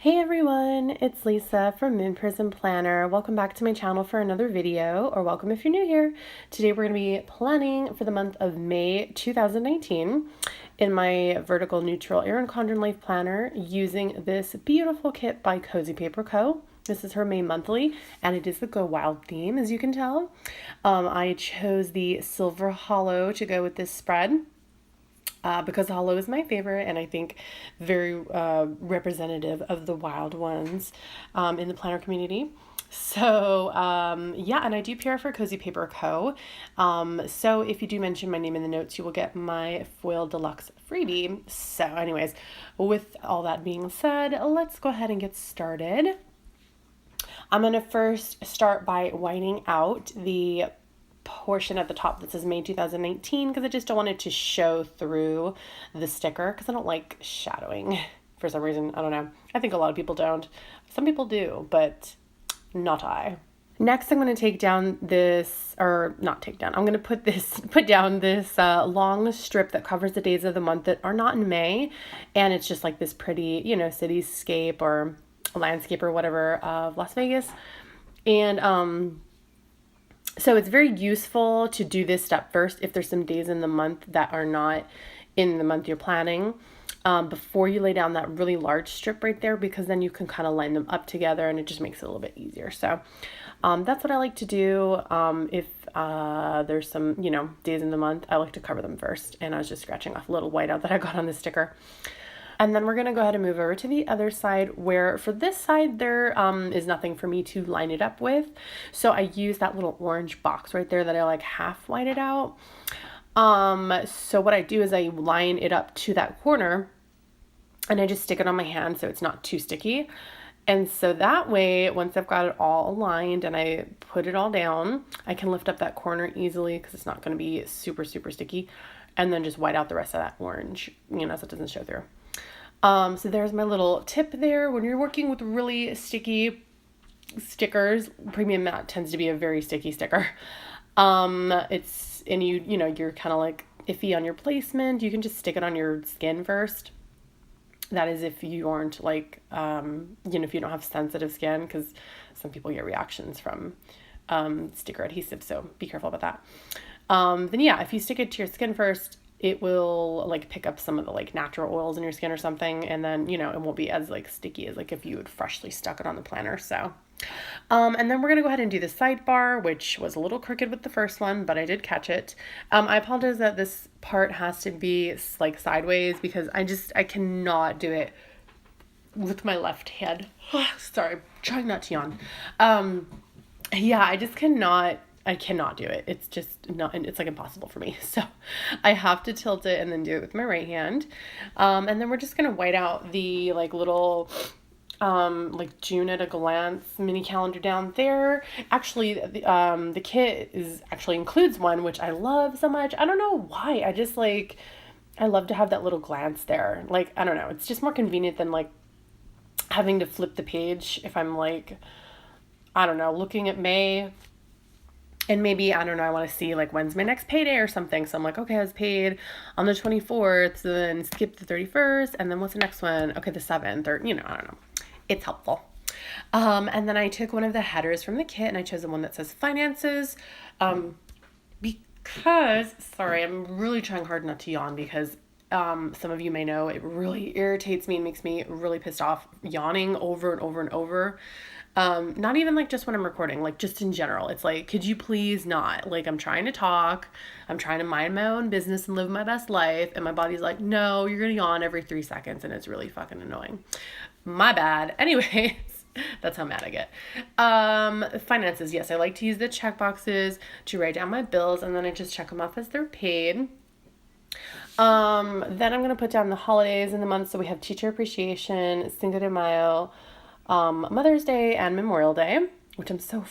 Hey everyone, it's Lisa from Prism Planner. Welcome back to my channel for another video, or welcome if you're new here. Today we're going to be planning for the month of May 2019 in my vertical neutral Erin Condren Life Planner using this beautiful kit by Cozy Paper Co. This is her May monthly, and it is the Go Wild theme, as you can tell. I chose the Silver Hollow to go with this spread. Because hollow is my favorite and I think very representative of the wild ones in the planner community. So yeah, and I do PR for Cozy Paper Co. So if you do mention my name in the notes, you will get my foil deluxe freebie. So anyways, with all that being said, let's go ahead and get started. I'm going to first start by whiting out the portion at the top that says May 2019 because I just don't want it to show through the sticker because I don't like shadowing for some reason. I don't know. I think a lot of people don't. Some people do, but not I. Next, I'm going to take down this, or not take down, I'm going to put down this long strip that covers the days of the month that are not in May. And it's just like this pretty, cityscape or landscape or whatever of Las Vegas. And, so it's very useful to do this step first if there's some days in the month that are not in the month you're planning before you lay down that really large strip right there, because then you can kind of line them up together and it just makes it a little bit easier. So that's what I like to do. If there's some, days in the month, I like to cover them first. And I was just scratching off a little whiteout that I got on the sticker. And then we're going to go ahead and move over to the other side where for this side there is nothing for me to line it up with. So I use that little orange box right there that I like half whited out. So what I do is I line it up to that corner and I just stick it on my hand so it's not too sticky. And so that way, once I've got it all aligned and I put it all down, I can lift up that corner easily because it's not going to be super, super sticky. And then just white out the rest of that orange, so it doesn't show through. So there's my little tip there. When you're working with really sticky stickers, premium matte tends to be a very sticky sticker. You're kind of like iffy on your placement. You can just stick it on your skin first. That is if you aren't like, if you don't have sensitive skin, because some people get reactions from sticker adhesive. So be careful about that. Then yeah, if you stick it to your skin first, it will like pick up some of the like natural oils in your skin or something. And then, it won't be as like sticky as like if you had freshly stuck it on the planner. So, and then we're going to go ahead and do the sidebar, which was a little crooked with the first one, but I did catch it. I apologize that this part has to be like sideways because I cannot do it with my left hand. Sorry, I'm trying not to yawn. Yeah, I cannot do it. It's just not, it's like impossible for me. So I have to tilt it and then do it with my right hand. And then we're just going to white out the like little, like June at a glance mini calendar down there. Actually, the kit actually includes one, which I love so much. I don't know why. I love to have that little glance there. Like, I don't know. It's just more convenient than like having to flip the page if I'm like, I don't know, looking at May. And maybe, I don't know, I want to see like when's my next payday or something. So I'm like, okay, I was paid on the 24th, so then skip the 31st. And then what's the next one? Okay, the 7th or, I don't know. It's helpful. And then I took one of the headers from the kit and I chose the one that says finances. Because, sorry, I'm really trying hard not to yawn because some of you may know it really irritates me and makes me really pissed off yawning over and over and over. Not even like just when I'm recording, like just in general. It's like, could you please not? Like I'm trying to talk, I'm trying to mind my own business and live my best life. And my body's like, no, you're going to yawn every 3 seconds. And it's really fucking annoying. My bad. Anyways, that's how mad I get. Finances. Yes, I like to use the check boxes to write down my bills and then I just check them off as they're paid. Then I'm going to put down the holidays in the month. So we have Teacher Appreciation, Cinco de Mayo, Mother's Day, and Memorial Day, which I'm so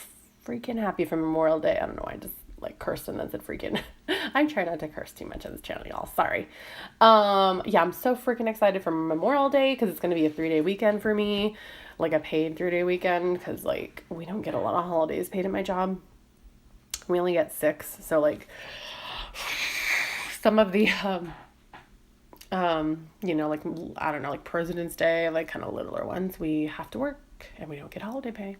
freaking happy for Memorial Day. I don't know why I just like cursed and then said freaking. I try not to curse too much on this channel, y'all. Sorry. Yeah, I'm so freaking excited for Memorial Day because it's going to be a 3-day weekend for me, like a paid 3-day weekend because like we don't get a lot of holidays paid at my job. We only get 6, so like some of the You know, like, I don't know, like President's Day, like kind of littler ones, we have to work and we don't get holiday pay.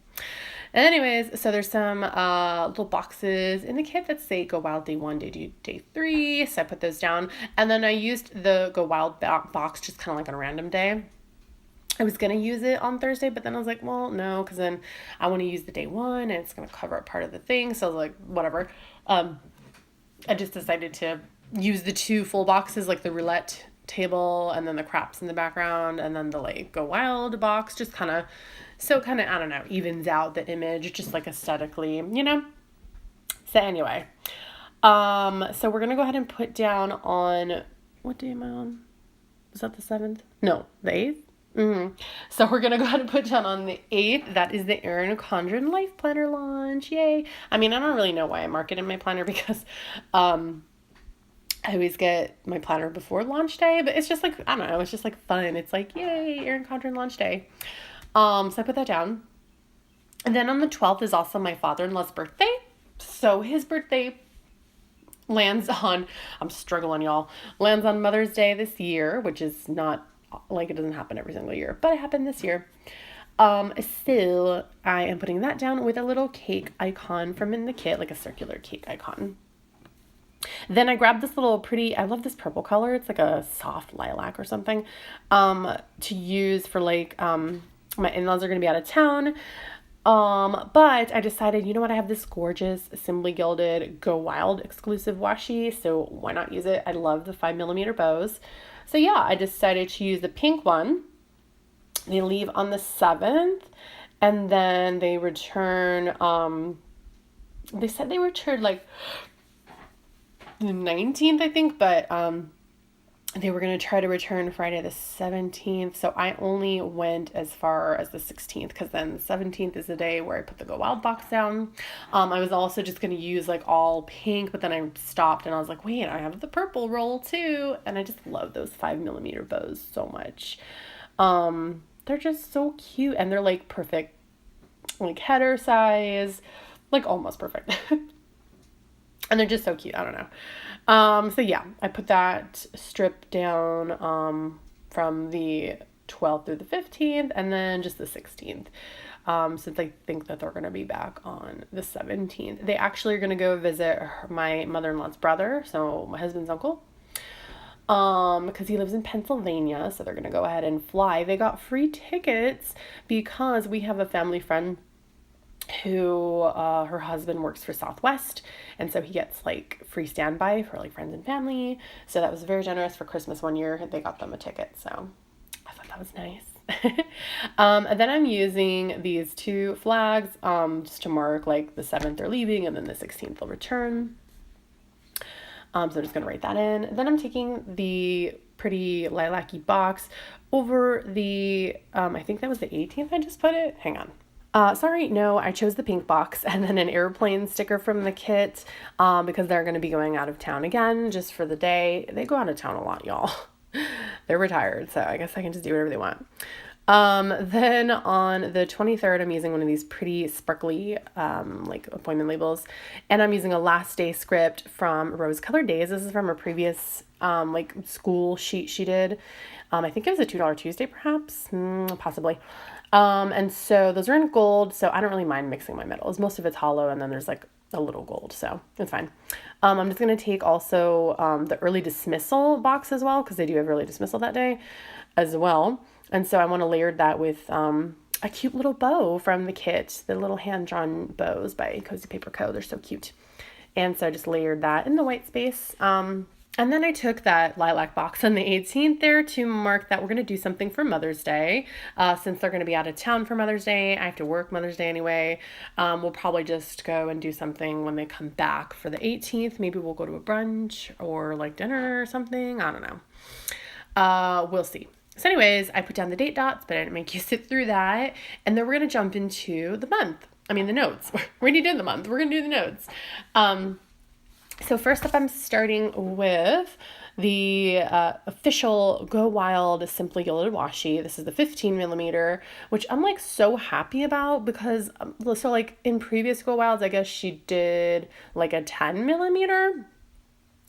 Anyways, so there's some little boxes in the kit that say Go Wild Day 1, Day 3. So I put those down. And then I used the Go Wild box just kind of like on a random day. I was going to use it on Thursday, but then I was like, well, no, because then I want to use the day 1 and it's going to cover up part of the thing. So I was like, whatever. I just decided to use the 2 full boxes, like the roulette table and then the craps in the background and then the like Go Wild box, just kind of, I don't know, evens out the image just like aesthetically, you know? So anyway, so we're going to go ahead and put down on, what day am I on? Is that the 7th? No, the 8th? So we're going to go ahead and put down on the 8th. That is the Erin Condren Life Planner launch. Yay. I mean, I don't really know why I mark it in my planner because I always get my planner before launch day, but it's just like, I don't know, it's just like fun. It's like, yay, Erin Condren launch day. So I put that down. And then on the 12th is also my father-in-law's birthday. So his birthday lands on, I'm struggling, y'all, lands on Mother's Day this year, which is not like, it doesn't happen every single year, but it happened this year. So I am putting that down with a little cake icon from in the kit, like a circular cake icon. Then I grabbed this little pretty, I love this purple color. It's like a soft lilac or something, to use for like, my in-laws are going to be out of town. But I decided, you know what? I have this gorgeous Simply Gilded Go Wild exclusive washi. So why not use it? I love the 5mm bows. So yeah, I decided to use the pink one. They leave on the 7th and then they return, they said they returned like the 19th, I think, but, they were going to try to return Friday the 17th. So I only went as far as the 16th because then the 17th is the day where I put the Go Wild box down. I was also just going to use like all pink, but then I stopped and I was like, wait, I have the purple roll too. And I just love those 5mm bows so much. They're just so cute and they're like perfect, like header size, like almost perfect. And they're just so cute. I don't know. So yeah, I put that strip down from the 12th through the 15th and then just the 16th. Since I think that they're going to be back on the 17th. They actually are going to go visit my mother-in-law's brother, so my husband's uncle. Because he lives in Pennsylvania, so they're going to go ahead and fly. They got free tickets because we have a family friend who her husband works for Southwest, and so he gets like free standby for like friends and family. So that was very generous. For Christmas one year they got them a ticket, so I thought that was nice. And then I'm using these 2 flags just to mark like the 7th they're leaving and then the 16th they'll return. So I'm just gonna write that in. Then I'm taking the pretty lilac-y box over the I think that was the 18th I just put it. Hang on. Sorry, no, I chose the pink box and then an airplane sticker from the kit because they're going to be going out of town again just for the day. They go out of town a lot, y'all. They're retired, so I guess I can just do whatever they want. Then on the 23rd, I'm using one of these pretty sparkly like appointment labels, and I'm using a last day script from Rose Colored Days. This is from a previous like school sheet she did. I think it was a $2 Tuesday, perhaps, possibly. And so those are in gold, so I don't really mind mixing my metals. Most of it's hollow, and then there's like a little gold, so it's fine. I'm just going to take also the early dismissal box as well, because they do have early dismissal that day as well. And so I want to layer that with a cute little bow from the kit, the little hand-drawn bows by Cozy Paper Co. They're so cute. And so I just layered that in the white space. And then I took that lilac box on the 18th there to mark that we're going to do something for Mother's Day. Since they're going to be out of town for Mother's Day, I have to work Mother's Day anyway. We'll probably just go and do something when they come back for the 18th. Maybe we'll go to a brunch or like dinner or something. I don't know. We'll see. So anyways, I put down the date dots, but I didn't make you sit through that. And then we're going to jump into the month. I mean, the notes. We're already doing the month. We're going to do the notes. So first up, I'm starting with the official Go Wild Simply Gilded washi. This is the 15mm, which I'm like so happy about because so like in previous Go Wilds, I guess she did like a 10mm.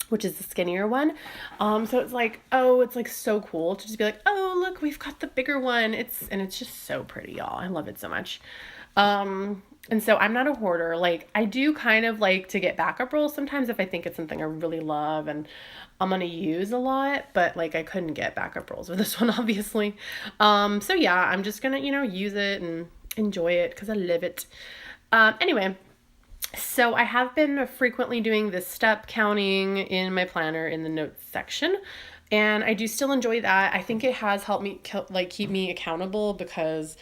which is the skinnier one. So it's like, oh, it's like so cool to just be like, oh, look, we've got the bigger one. It's just so pretty, y'all. I love it so much. And so I'm not a hoarder. Like, I do kind of like to get backup rolls sometimes if I think it's something I really love and I'm gonna use a lot, but like I couldn't get backup rolls with this one, obviously. So yeah, I'm just gonna, use it and enjoy it because I live it. Anyway, so I have been frequently doing this step counting in my planner in the notes section, and I do still enjoy that. I think it has helped me keep me accountable because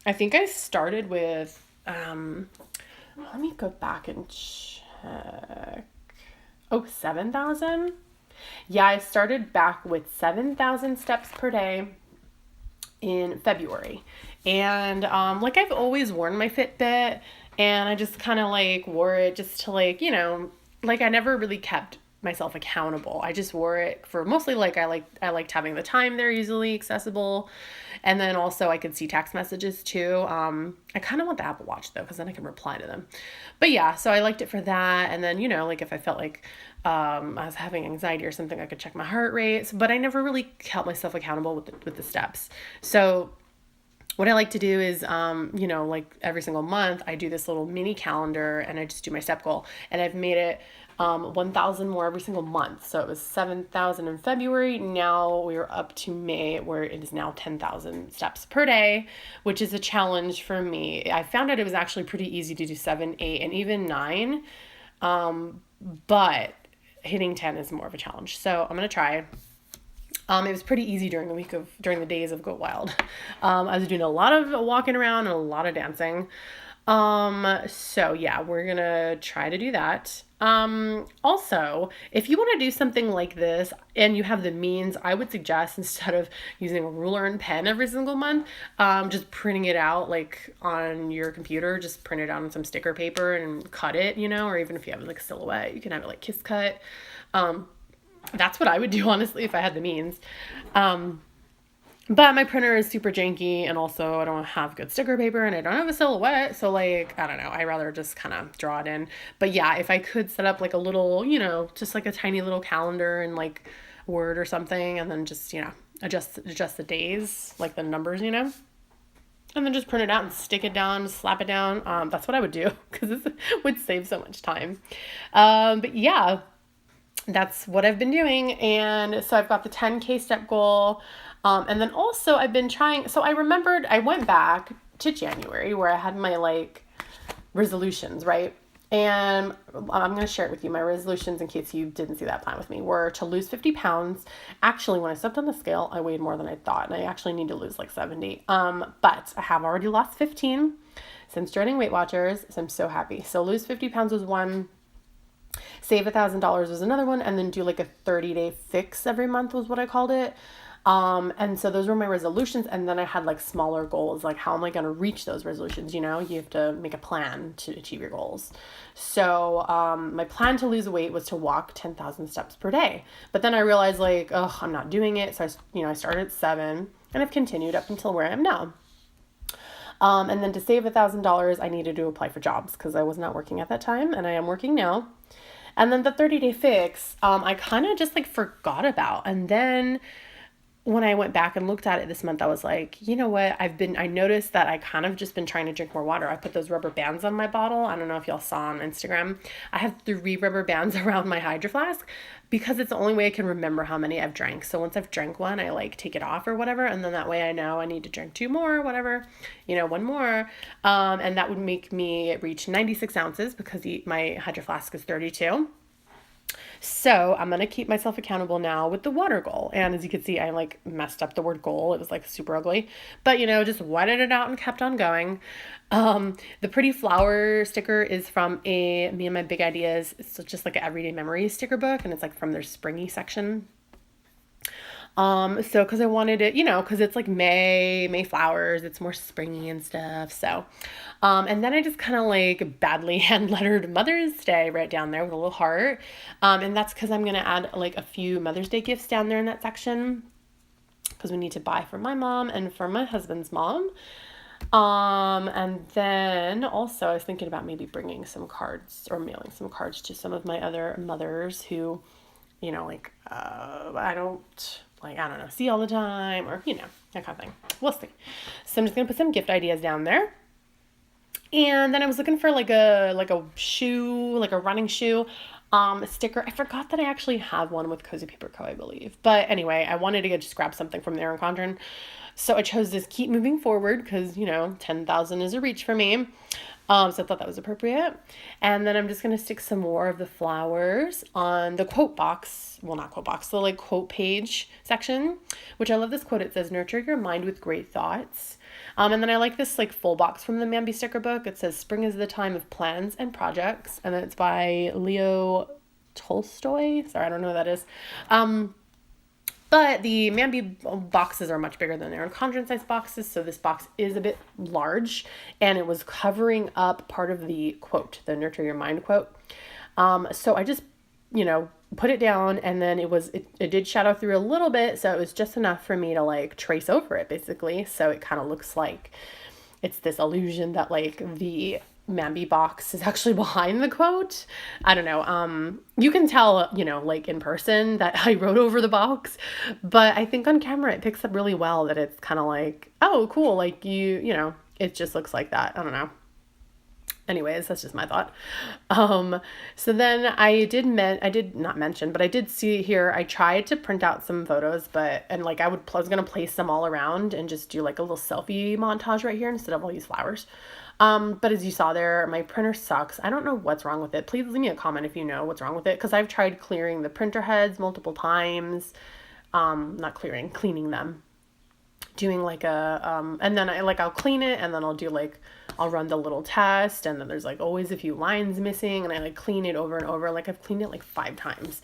I think I started with let me go back and check. Oh, 7,000. Yeah, I started back with 7,000 steps per day in February. And like I've always worn my Fitbit, and I just kind of like wore it just to like, like I never really kept myself accountable. I just wore it for mostly like I liked having the time there easily accessible. And then also I could see text messages too. I kind of want the Apple Watch though, because then I can reply to them. But yeah, so I liked it for that. And then, like if I felt like I was having anxiety or something, I could check my heart rate. But I never really held myself accountable with the steps. So what I like to do is, like every single month, I do this little mini calendar and I just do my step goal. And I've made it 1,000 more every single month. So it was 7,000 in February. Now we're up to May, where it is now 10,000 steps per day, which is a challenge for me. I found out it was actually pretty easy to do 7, 8, and even 9. But hitting 10 is more of a challenge. So I'm going to try. It was pretty easy during the days of Go Wild. I was doing a lot of walking around and a lot of dancing. So yeah, we're gonna try to do that. Also, if you want to do something like this and you have the means, I would suggest instead of using a ruler and pen every single month, just printing it out like on your computer, just print it out on some sticker paper and cut it, or even if you have like a silhouette, you can have it like kiss cut. That's what I would do, honestly, if I had the means. But my printer is super janky, and also I don't have good sticker paper, and I don't have a silhouette, so like, I don't know, I'd rather just kind of draw it in. But yeah, if I could set up like a little, just like a tiny little calendar in like Word or something, and then just, adjust the days, like the numbers, and then just print it out and stick it down, slap it down. That's what I would do, because it would save so much time. But yeah, that's what I've been doing. And so I've got the 10K step goal. And then also I've been trying, so I remembered I went back to January where I had my like resolutions, right? And I'm going to share it with you. My resolutions, in case you didn't see that plan with me, were to lose 50 pounds. Actually, when I stepped on the scale, I weighed more than I thought, and I actually need to lose like 70. But I have already lost 15 since joining Weight Watchers, so I'm so happy. So lose 50 pounds was one. Save $1,000 was another one, and then do like a 30-day fix every month was what I called it. And so those were my resolutions. And then I had like smaller goals, like how am I going to reach those resolutions? You have to make a plan to achieve your goals. So, my plan to lose weight was to walk 10,000 steps per day. But then I realized like, I'm not doing it. So I started at 7 and I've continued up until where I am now. And then to save $1,000, I needed to apply for jobs because I was not working at that time, and I am working now. And then the 30-day fix, I kind of just like forgot about. And then when I went back and looked at it this month, I was like, you know what? I noticed that I kind of just been trying to drink more water. I put those rubber bands on my bottle. I don't know if y'all saw on Instagram. I have 3 rubber bands around my Hydro Flask because it's the only way I can remember how many I've drank. So once I've drank one, I like take it off or whatever. And then that way I know I need to drink 2 more, whatever, 1 more. And that would make me reach 96 ounces because my Hydro Flask is 32. So I'm going to keep myself accountable now with the water goal. And as you can see, I like messed up the word goal. It was like super ugly, but just wetted it out and kept on going. The pretty flower sticker is from Me and My Big Ideas. It's just like an everyday memories sticker book. And it's like from their springy section. So cause I wanted it, cause it's like May flowers, it's more springy and stuff. So, and then I just kind of like badly hand lettered Mother's Day right down there with a little heart. And that's cause I'm going to add like a few Mother's Day gifts down there in that section. Cause we need to buy for my mom and for my husband's mom. And then also I was thinking about maybe bringing some cards or mailing some cards to some of my other mothers who you know, like, I don't know, see all the time, or, you know, that kind of thing. We'll see. So I'm just going to put some gift ideas down there. And then I was looking for like a shoe, like a running shoe sticker. I forgot that I actually have one with Cozy Paper Co., I believe. But anyway, I wanted to just grab something from there in Condren. So I chose this Keep Moving Forward because, you know, 10,000 is a reach for me. So I thought that was appropriate. And then I'm just going to stick some more of the flowers on the quote box. Well, not quote box, the like quote page section, which I love this quote. It says, "Nurture your mind with great thoughts." And then I like this like full box from the Mambi sticker book. It says, "Spring is the time of plans and projects." And then it's by Leo Tolstoy. Sorry, I don't know who that is. But the Mambi boxes are much bigger than their Condren size boxes, so this box is a bit large, and it was covering up part of the quote, the Nurture Your Mind quote. So I just, you know, put it down, and then it did shadow through a little bit, so it was just enough for me to like trace over it basically. So it kind of looks like it's this illusion that like the Mambi box is actually behind the quote. I don't know. You can tell, you know, like in person that I wrote over the box, but I think on camera it picks up really well that it's kind of like, oh, cool. Like you know, it just looks like that. I don't know. Anyways, that's just my thought. So then I did not mention, but I did see here, I tried to print out some photos, and like I was going to place them all around and just do like a little selfie montage right here instead of all these flowers. But as you saw there, my printer sucks. I don't know what's wrong with it. Please leave me a comment if you know what's wrong with it, because I've tried clearing the printer heads multiple times. Cleaning them. Doing like and then I'll clean it, and then I'll run the little test, and then there's like always a few lines missing, and I like clean it over and over. Like I've cleaned it like 5 times.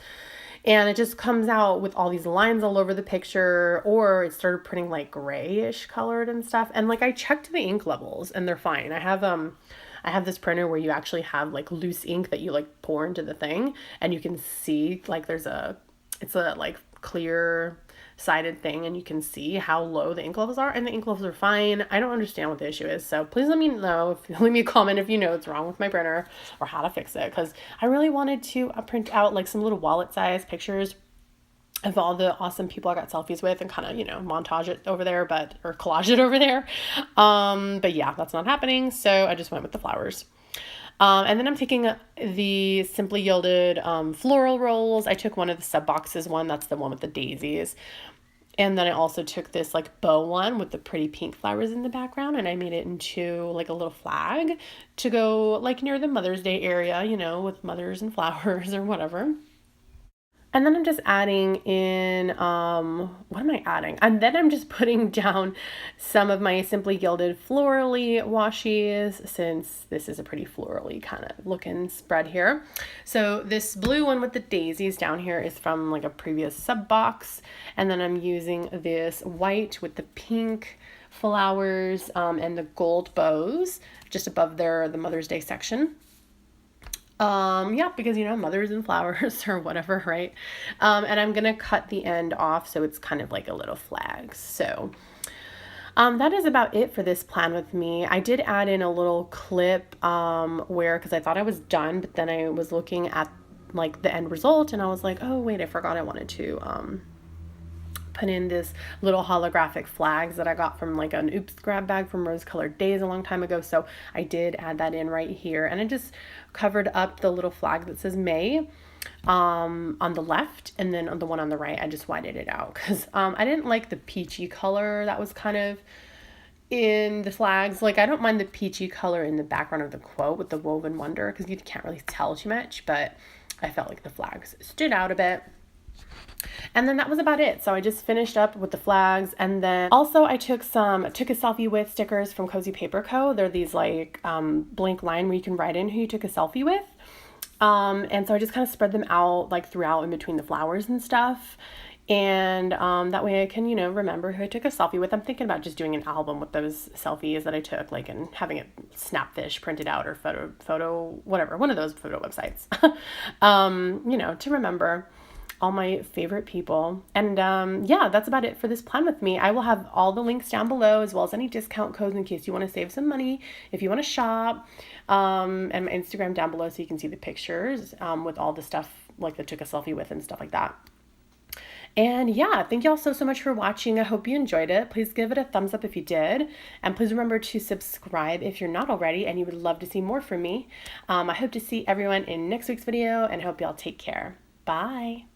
And it just comes out with all these lines all over the picture, or it started printing like grayish colored and stuff. And like I checked the ink levels and they're fine. I have this printer where you actually have like loose ink that you like pour into the thing, and you can see like it's a like clear sided thing, and you can see how low the ink levels are, and the ink levels are fine. I don't understand what the issue is, so please let me know. Leave me a comment if you know what's wrong with my printer or how to fix it, because I really wanted to print out like some little wallet size pictures of all the awesome people I got selfies with and kind of, you know, montage it over there, or collage it over there. But yeah, that's not happening, so I just went with the flowers. And then I'm taking the Simply Gilded floral rolls. I took one of the sub boxes one. That's the one with the daisies. And then I also took this like bow one with the pretty pink flowers in the background, and I made it into like a little flag to go like near the Mother's Day area, you know, with mothers and flowers or whatever. And then I'm just adding in, what am I adding? And then I'm just putting down some of my Simply Gilded florally washies, since this is a pretty florally kind of looking spread here. So this blue one with the daisies down here is from like a previous sub box. And then I'm using this white with the pink flowers and the gold bows just above the Mother's Day section. Yeah, because, you know, mothers and flowers or whatever, right? And I'm going to cut the end off so it's kind of like a little flag. So, that is about it for this plan with me. I did add in a little clip, because I thought I was done, but then I was looking at like the end result, and I was like, oh wait, I forgot I wanted to, put in this little holographic flags that I got from like an Oops grab bag from Rose Colored Days a long time ago. So I did add that in right here, and I just covered up the little flag that says May on the left, and then on the one on the right I just whited it out because I didn't like the peachy color that was kind of in the flags. Like I don't mind the peachy color in the background of the quote with the woven wonder, because you can't really tell too much, but I felt like the flags stood out a bit. And then that was about it. So I just finished up with the flags, and then also I took a selfie with stickers from Cozy Paper Co. They're these like blank line where you can write in who you took a selfie with. And so I just kind of spread them out like throughout in between the flowers and stuff. And that way I can, you know, remember who I took a selfie with. I'm thinking about just doing an album with those selfies that I took, like, and having it Snapfish printed out, or photo, whatever, one of those photo websites, you know, to remember all my favorite people. And yeah, that's about it for this plan with me. I will have all the links down below, as well as any discount codes in case you want to save some money if you want to shop, and my Instagram down below so you can see the pictures with all the stuff like that took a selfie with and stuff like that. And yeah, thank you all so much for watching. I hope you enjoyed it. Please give it a thumbs up if you did. And please remember to subscribe if you're not already and you would love to see more from me. I hope to see everyone in next week's video, and I hope y'all take care. Bye.